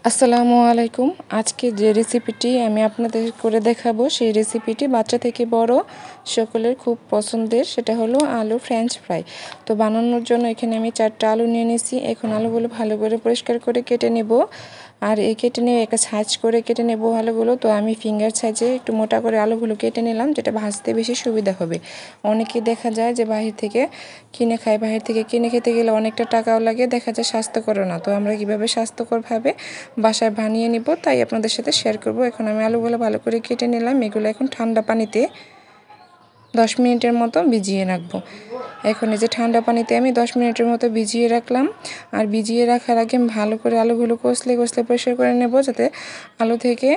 আসসালামু আলাইকুম। আজকে যে রেসিপিটি আমি আপনাদের করে দেখাবো, সেই রেসিপিটি বাচ্চা থেকে বড় সকলের খুব পছন্দের, সেটা হলো আলু ফ্রেঞ্চ ফ্রাই। তো বানানোর জন্য এখানে আমি 4টা আলু নিয়ে নিয়েছি। এখন আলুগুলো ভালো করে পরিষ্কার করে কেটে নেব, আর এই কেটে নিয়ে একটা সাইজ করে কেটে নেব আলুগুলো। তো আমি ফিঙ্গার সাইজে একটু মোটা করে আলুগুলো কেটে নিলাম, যেটা ভাজতে বেশি সুবিধা হবে। অনেকে দেখা যায় যে বাহির থেকে কিনে খায়, বাহির থেকে কিনে খেতে গেলে অনেকটা টাকাও লাগে, দেখা যায় স্বাস্থ্যকর না। তো আমরা কীভাবে স্বাস্থ্যকরভাবে বাসায় বানিয়ে নিব তাই আপনাদের সাথে শেয়ার করব। এখন আমি আলুগুলো ভালো করে কেটে নিলাম। এগুলো এখন ঠান্ডা পানিতে 10 মিনিটের মতো ভিজিয়ে রাখবো। এখন এই যে ঠান্ডা পানিতে আমি 10 মিনিটের মতো ভিজিয়ে রাখলাম। আর ভিজিয়ে রাখার আগে আমি ভালো করে আলুগুলো কষলে পরিষ্কার করে নেব, যাতে আলু থেকে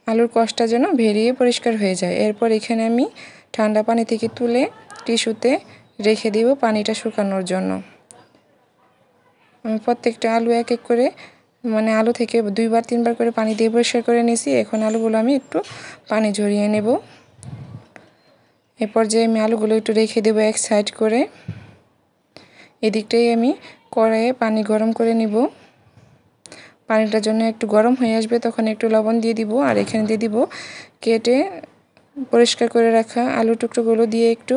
আলুর কষটা যেন বেরিয়ে পরিষ্কার হয়ে যায়। এরপর এখানে আমি ঠান্ডা পানি থেকে তুলে টিস্যুতে রেখে দিব পানিটা শুকানোর জন্য। আমি প্রত্যেকটা আলু এক এক করে আলু থেকে 2-3 বার করে পানি দিয়ে পরিষ্কার করে নিয়েছি। এখন আলুগুলো আমি একটু পানি ঝরিয়ে নেব। এরপর যে আমি আলুগুলো একটু রেখে দেবো এক সাইড করে। এদিকটাই আমি কড়াইয়ে পানি গরম করে নিব। পানিটার জন্য একটু গরম হয়ে আসবে, তখন একটু লবণ দিয়ে দিব, আর এখানে দিয়ে দিব কেটে পরিষ্কার করে রাখা আলু টুকরোগুলো দিয়ে একটু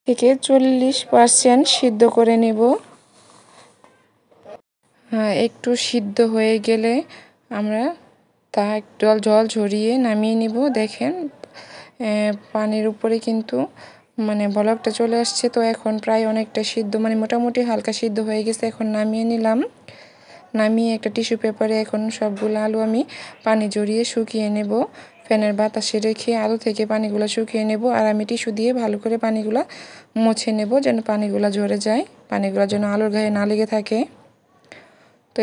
থেকে 40% সিদ্ধ করে নেব। একটু সিদ্ধ হয়ে গেলে আমরা তা একটু জল ঝরিয়ে নামিয়ে নিব। দেখেন পানির উপরে কিন্তু বলকটা চলে আসছে। তো এখন প্রায় অনেকটা সিদ্ধ, মোটামুটি হালকা সিদ্ধ হয়ে গেছে। এখন নামিয়ে নিলাম। নামিয়ে একটা টিস্যু পেপারে এখন সবগুলো আলু আমি পানি ঝরিয়ে শুকিয়ে নেব। ফ্যানের বাতাসে রেখে আলু থেকে পানিগুলো শুকিয়ে নেব, আর আমি টিস্যু দিয়ে ভালো করে পানিগুলো মুছে নেব, যেন পানিগুলো ঝরে যায়, পানিগুলো যেন আলুর গায়ে না লেগে থাকে। তো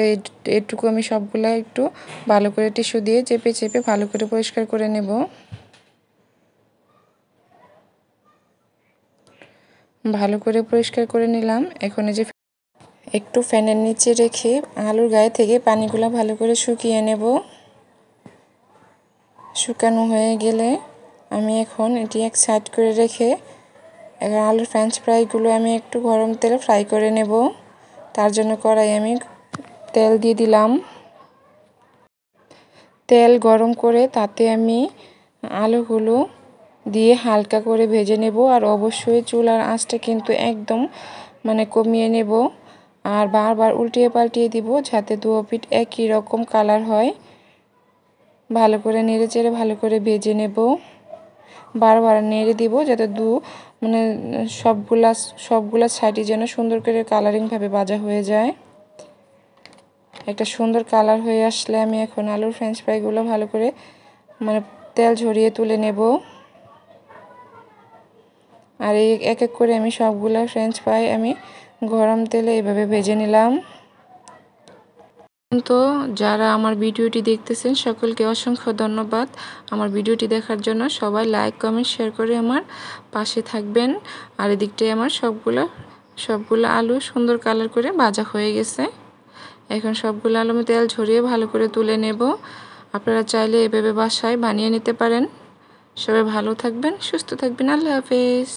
এইটুকু আমি সবগুলো একটু ভালো করে টিস্যু দিয়ে চেপে ভালো করে পরিষ্কার করে নেব। ভালো করে পরিষ্কার করে নিলাম। এখন এই যে একটু ফ্যানের নিচে রেখে আলুর গায়ে থেকে পানিগুলো ভালো করে শুকিয়ে নেব। শুকানো হয়ে গেলে আমি এখন এটি এক সাইড করে রেখে আলুর ফ্রেঞ্চ ফ্রাইগুলো আমি একটু গরম তেলে ফ্রাই করে নেব। তার জন্য কড়াই আমি তেল দিয়ে দিলাম। তেল গরম করে তাতে আমি আলুগুলো দিয়ে হালকা করে ভেজে নেব। আর অবশ্যই চুলার আঁচটা কিন্তু একদম কমিয়ে নেব, আর বারবার উল্টিয়ে পাল্টিয়ে দিব, যাতে দুই পিঠ একই রকম কালার হয়। ভালো করে নেড়ে চেড়ে ভালো করে ভেজে নেব, বারবার নেড়ে দিব, যাতে সবগুলা সাইডে যেন সুন্দর করে কালারিংভাবে ভাজা হয়ে যায়। একটা সুন্দর কালার হয়ে আসলে আমি এখন আলুর ফ্রেঞ্চ ফ্রাইগুলো ভালো করে তেল ঝরিয়ে তুলে নেব। আর এই এক এক করে আমি সবগুলো ফ্রেঞ্চ ফ্রাই আমি গরম তেলে এভাবে ভেজে নিলাম। তো যারা আমার ভিডিওটি দেখতেছেন সকলকে অসংখ্য ধন্যবাদ আমার ভিডিওটি দেখার জন্য। সবাই লাইক কমেন্ট শেয়ার করে আমার পাশে থাকবেন। আর এদিকটায় আমার সবগুলো আলু সুন্দর কালার করে ভাজা হয়ে গেছে। এখন সবগুলো আলু আমি তেল ঝরিয়ে ভালো করে তুলে নেব। আপনারা চাইলে এভাবে বাসায় বানিয়ে নিতে পারেন। সবাই ভালো থাকবেন, সুস্থ থাকবেন। আল্লাহ হাফেজ।